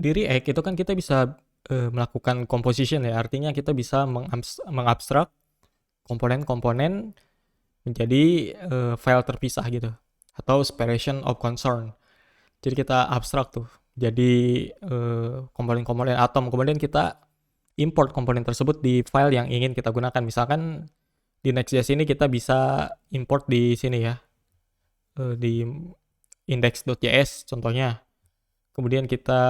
di React itu kan kita bisa melakukan composition ya, artinya kita bisa mengabstrak komponen-komponen menjadi file terpisah gitu, atau separation of concern. Jadi kita abstrak tuh jadi komponen-komponen atom, kemudian kita import komponen tersebut di file yang ingin kita gunakan. Misalkan di Next.js ini kita bisa import di sini ya, di index.js contohnya. Kemudian kita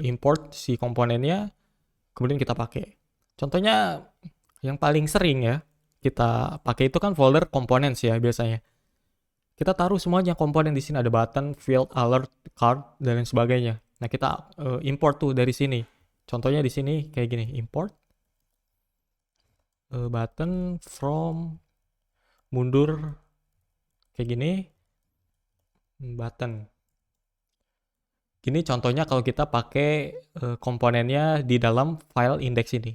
import si komponennya, kemudian kita pakai. Contohnya yang paling sering ya kita pakai itu kan folder components ya biasanya. Kita taruh semuanya komponen di sini, ada button, field, alert, card, dan lain sebagainya. Nah, kita import tuh dari sini. Contohnya di sini kayak gini, import button from mundur kayak gini, button. Gini contohnya kalau kita pakai komponennya di dalam file index ini.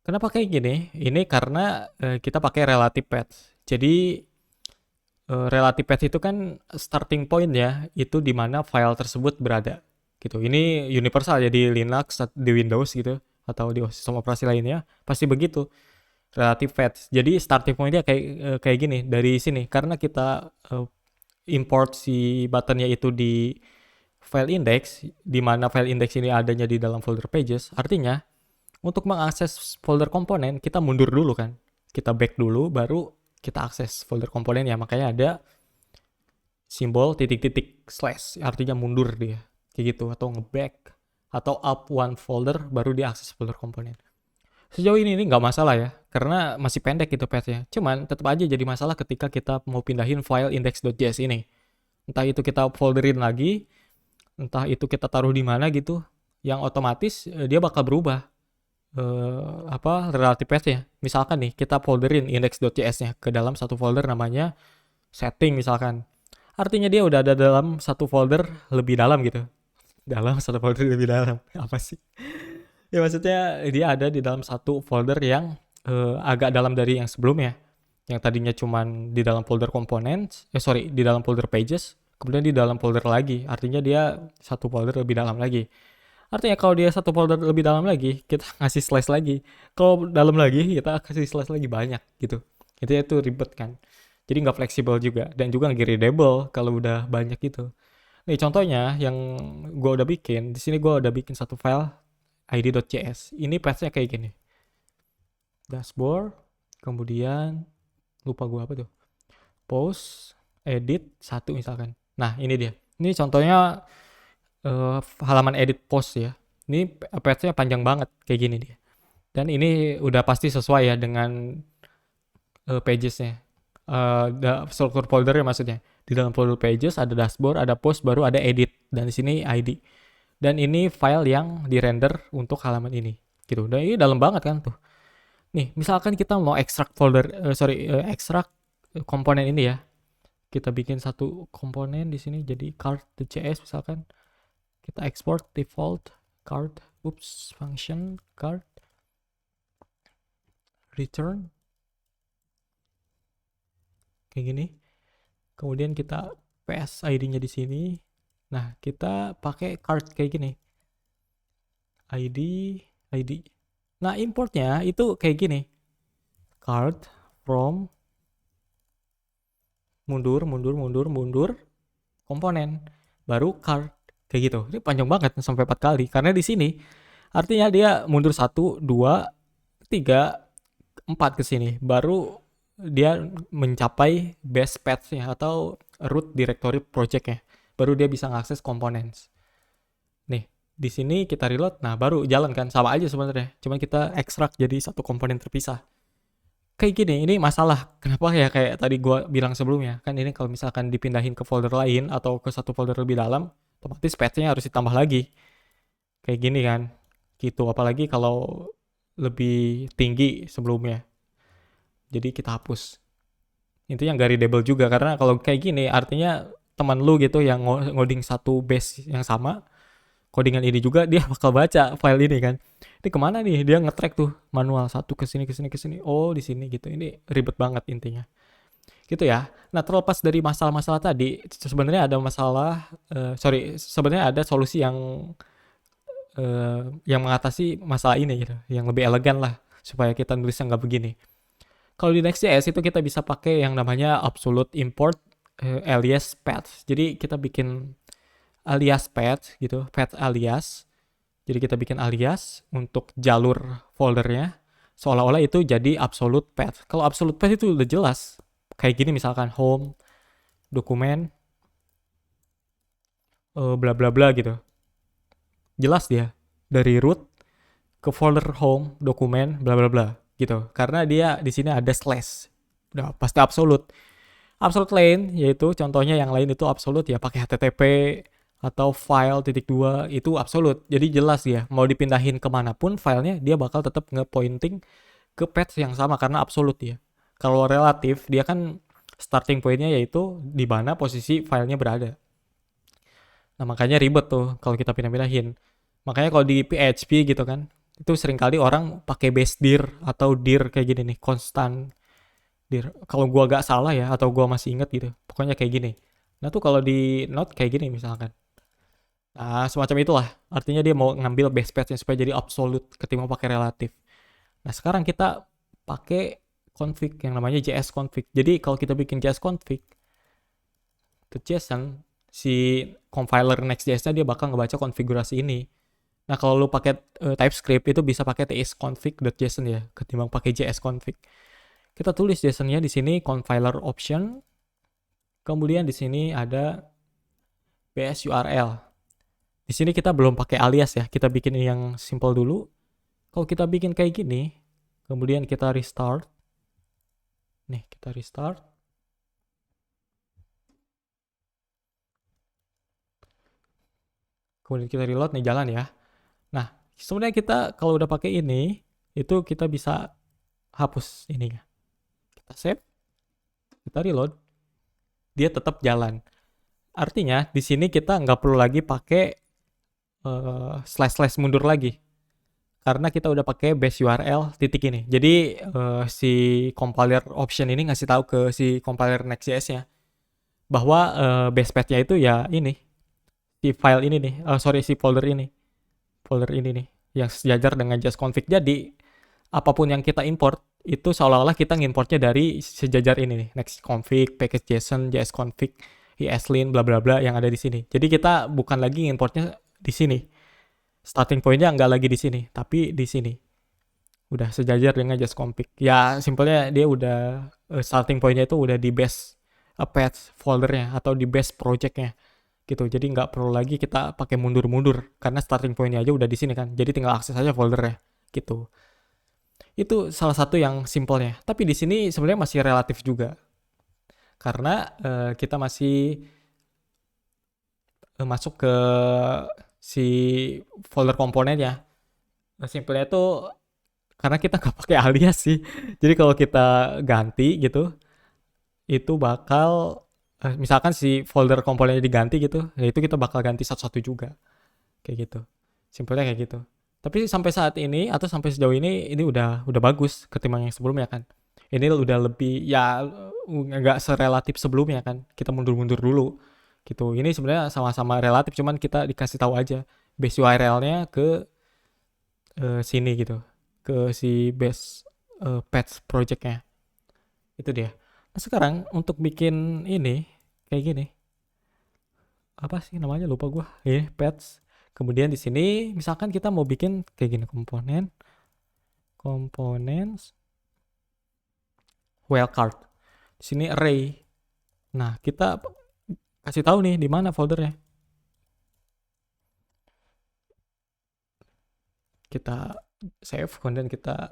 Kenapa kayak gini? Ini karena kita pakai relative path. Jadi relative path itu kan starting point ya, itu di mana file tersebut berada. Gitu. Ini universal ya di Linux, di Windows gitu, atau di sistem operasi lainnya, pasti begitu. Relative path. Jadi starting pointnya kayak gini dari sini. Karena kita import si buttonnya itu di file index, di mana file index ini adanya di dalam folder pages, artinya untuk mengakses folder komponen kita mundur dulu kan, kita back dulu baru kita akses folder komponen ya, makanya ada simbol titik-titik slash, artinya mundur dia kayak gitu, atau ngeback atau up one folder baru diakses folder komponen. Sejauh ini nggak masalah ya, karena masih pendek gitu pathnya. Cuman tetap aja jadi masalah ketika kita mau pindahin file index.js ini. Entah itu kita folderin lagi, entah itu kita taruh di mana gitu, yang otomatis dia bakal berubah relative path-nya. Misalkan nih kita folderin index.js-nya ke dalam satu folder namanya setting misalkan. Artinya dia udah ada dalam satu folder lebih dalam gitu. Dalam satu folder lebih dalam. Apa sih? Ya maksudnya dia ada di dalam satu folder yang agak dalam dari yang sebelumnya. Yang tadinya cuman di dalam folder components, di dalam folder pages, kemudian di dalam folder lagi. Artinya dia satu folder lebih dalam lagi. Artinya kalau dia satu folder lebih dalam lagi, kita ngasih slash lagi. Kalau dalam lagi, kita kasih slash lagi banyak gitu. Itu ribet kan. Jadi nggak fleksibel juga. Dan juga nggak readable kalau udah banyak gitu. Nih contohnya yang gue udah bikin. Di sini gue udah bikin satu file id.js. Ini pathnya kayak gini. Dashboard. Kemudian lupa gue apa tuh. Post. Edit. Satu misalkan. Nah ini dia. Ini contohnya halaman edit post ya. Ini pathnya panjang banget kayak gini dia. Dan ini udah pasti sesuai ya dengan pagesnya. Struktur foldernya maksudnya. Di dalam folder pages ada dashboard, ada post, baru ada edit. Dan di sini ID. Dan ini file yang di-render untuk halaman ini. Gitu. Dan ini dalam banget kan tuh. Nih, misalkan kita mau ekstrak ekstrak komponen ini ya. Kita bikin satu komponen di sini jadi card.js misalkan. Kita export default card, function card, return, kayak gini. Kemudian kita paste ID-nya di sini. Nah, kita pakai card kayak gini. ID. Nah, importnya itu kayak gini. Card from mundur, komponen. Baru card. Kayak gitu. Ini panjang banget sampai 4 kali. Karena di sini artinya dia mundur 1, 2, 3, 4 ke sini. Baru dia mencapai base path-nya atau root directory project-nya. Baru dia bisa ngakses components. Nih, di sini kita reload. Nah, baru jalan kan. Sama aja sebenarnya. Cuma kita ekstrak jadi satu komponen terpisah. Kayak gini, ini masalah. Kenapa ya kayak tadi gue bilang sebelumnya. Kan ini kalau misalkan dipindahin ke folder lain atau ke satu folder lebih dalam, otomatis path-nya harus ditambah lagi. Kayak gini kan. Gitu. Apalagi kalau lebih tinggi sebelumnya. Jadi kita hapus. Itu yang gak readable juga. Karena kalau kayak gini artinya teman lu gitu yang ngoding satu base yang sama, codingan ini juga dia bakal baca file ini kan. Ini kemana nih? Dia nge-track tuh manual satu ke sini. Oh di sini gitu. Ini ribet banget intinya. Gitu ya. Nah, terlepas dari masalah-masalah tadi, sebenarnya ada masalah, sebenarnya ada solusi yang mengatasi masalah ini gitu, yang lebih elegan lah supaya kita nulisnya nggak begini. Kalau di Next.js itu kita bisa pakai yang namanya absolute import alias path. Jadi kita bikin alias path gitu, path alias. Jadi kita bikin alias untuk jalur foldernya seolah-olah itu jadi absolute path. Kalau absolute path itu udah jelas. Kayak gini misalkan home, dokumen, bla bla bla gitu. Jelas dia dari root ke folder home, dokumen, bla bla bla gitu. Karena dia di sini ada slash. Udah pasti absolute. Absolute lain yaitu contohnya yang lain itu absolute ya pakai HTTP atau file titik dua itu absolute. Jadi jelas ya mau dipindahin kemanapun filenya dia bakal tetap nge-pointing ke path yang sama karena absolute ya. Kalau relatif dia kan starting pointnya yaitu di mana posisi filenya berada. Nah makanya ribet tuh kalau kita pindah-pindahin. Makanya kalau di PHP gitu kan itu seringkali orang pakai base dir atau dir kayak gini nih konstan dir. Kalau gua gak salah ya atau gua masih inget gitu pokoknya kayak gini. Nah tuh kalau di Node kayak gini misalkan. Nah semacam itulah artinya dia mau ngambil base pathnya supaya jadi absolute ketimbang pakai relatif. Nah sekarang kita pakai config yang namanya JS config. Jadi kalau kita bikin JS config ke JSON si compiler Next.js-nya dia bakal ngebaca konfigurasi ini. Nah, kalau lu pakai TypeScript itu bisa pakai tsconfig.json ya, ketimbang pakai JS-config. Kita tulis JSON-nya di sini compiler option. Kemudian di sini ada bs URL. Di sini kita belum pakai alias ya, kita bikin yang simple dulu. Kalau kita bikin kayak gini, kemudian kita restart. Nih, kita restart. Kemudian kita reload nih jalan ya. Nah, sebenarnya kita kalau udah pakai ini, itu kita bisa hapus ininya. Kita save, kita reload, dia tetap jalan. Artinya di sini kita nggak perlu lagi pakai slash mundur lagi, karena kita udah pakai base URL titik ini. Jadi si compiler option ini ngasih tahu ke si compiler Next.js-nya bahwa base path-nya itu ya ini, si file ini nih, si folder ini nih yang sejajar dengan JS-config. Jadi apapun yang kita import itu seolah-olah kita ngimportnya dari sejajar ini nih, Next.config, package.json, JS-config, ESLint, bla bla bla yang ada di sini. Jadi kita bukan lagi ngimportnya di sini. Starting point-nya nggak lagi di sini, tapi di sini. Udah sejajar dengan JS-config. Ya simpelnya dia udah starting point-nya itu udah di base path foldernya atau di base project-nya gitu. Jadi nggak perlu lagi kita pakai mundur-mundur karena starting point-nya aja udah di sini kan. Jadi tinggal akses aja foldernya gitu. Itu salah satu yang simpelnya. Tapi di sini sebenarnya masih relatif juga. Karena kita masih masuk ke si folder komponennya. Nah, simpelnya tuh karena kita nggak pakai alias sih. Jadi kalau kita ganti gitu, itu bakal misalkan si folder komponennya diganti gitu, ya itu kita bakal ganti satu-satu juga. Kayak gitu. Simpelnya kayak gitu. Tapi sampai saat ini atau sampai sejauh ini udah bagus ketimbang yang sebelumnya kan. Ini udah lebih ya nggak serelatif sebelumnya kan. Kita mundur-mundur dulu gitu. Ini sebenarnya sama-sama relatif cuman kita dikasih tahu aja base URL-nya ke sini gitu. Ke si base path project-nya. Itu dia. Nah, sekarang untuk bikin ini kayak gini. Apa sih namanya lupa gua. Paths. Kemudian di sini misalkan kita mau bikin kayak gini components wildcard. Di sini array. Nah, kita kasih tahu nih di mana foldernya. Kita save, kemudian kita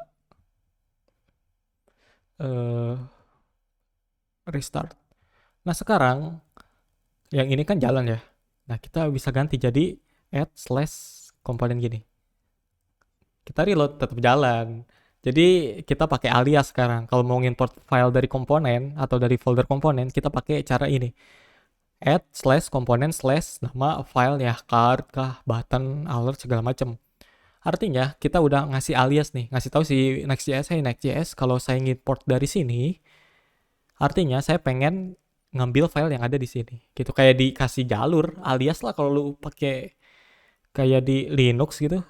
restart. Nah, sekarang yang ini kan jalan ya. Nah, kita bisa ganti jadi /komponen gini. Kita reload tetap jalan. Jadi kita pakai alias sekarang. Kalau mau import file dari komponen atau dari folder komponen, kita pakai cara ini. /komponen/ nama file ya, card kah, button, alert segala macam. Artinya kita udah ngasih alias nih, ngasih tahu si Next.js, hey Next.js, kalau saya import dari sini, Artinya saya pengen ngambil file yang ada di sini. Gitu kayak dikasih jalur alias lah kalau lu pakai kayak di Linux gitu.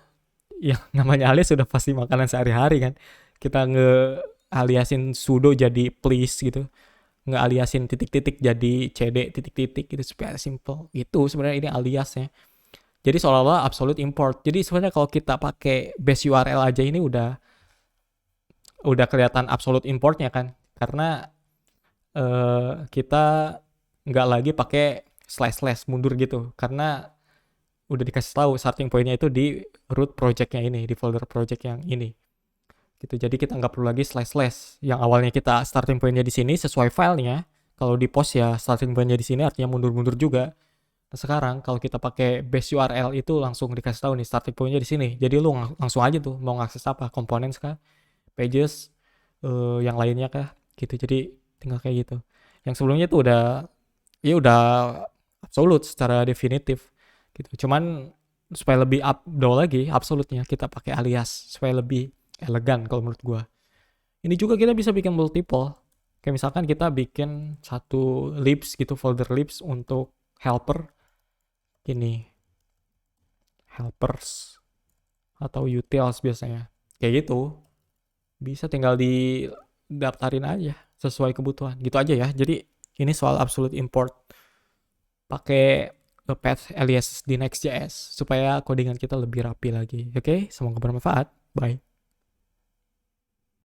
Yang namanya alias sudah pasti makanan sehari-hari kan. Kita aliasin sudo jadi please gitu. Aliasin titik-titik jadi cd titik-titik gitu supaya simple. Itu sebenarnya ini aliasnya. Jadi seolah-olah absolute import. Jadi sebenarnya kalau kita pakai base URL aja ini udah kelihatan absolute importnya kan. Karena kita nggak lagi pakai slash mundur gitu. Karena udah dikasih tahu starting pointnya itu di root projectnya ini, di folder project yang ini. Gitu. Jadi kita nggak perlu lagi slash. Yang awalnya kita starting pointnya di sini sesuai filenya. Kalau di post ya starting pointnya di sini artinya mundur-mundur juga. Nah, sekarang kalau kita pakai base URL itu langsung dikasih tahu nih starting pointnya di sini. Jadi lu langsung aja tuh mau ngakses apa, komponen kah, pages, yang lainnya kah, gitu. Jadi tinggal kayak gitu. Yang sebelumnya tuh udah absolute secara definitif gitu. Cuman supaya lebih updo lagi absolutnya kita pakai alias supaya lebih elegan kalau menurut gua. Ini juga kita bisa bikin multiple. Kayak misalkan kita bikin satu libs gitu, folder libs untuk helper ini, helpers atau utils biasanya. Kayak gitu. Bisa tinggal didaftarin aja sesuai kebutuhan. Gitu aja ya. Jadi ini soal absolute import pakai path alias di Next.js supaya codingan kita lebih rapi lagi. Oke, semoga bermanfaat. Bye.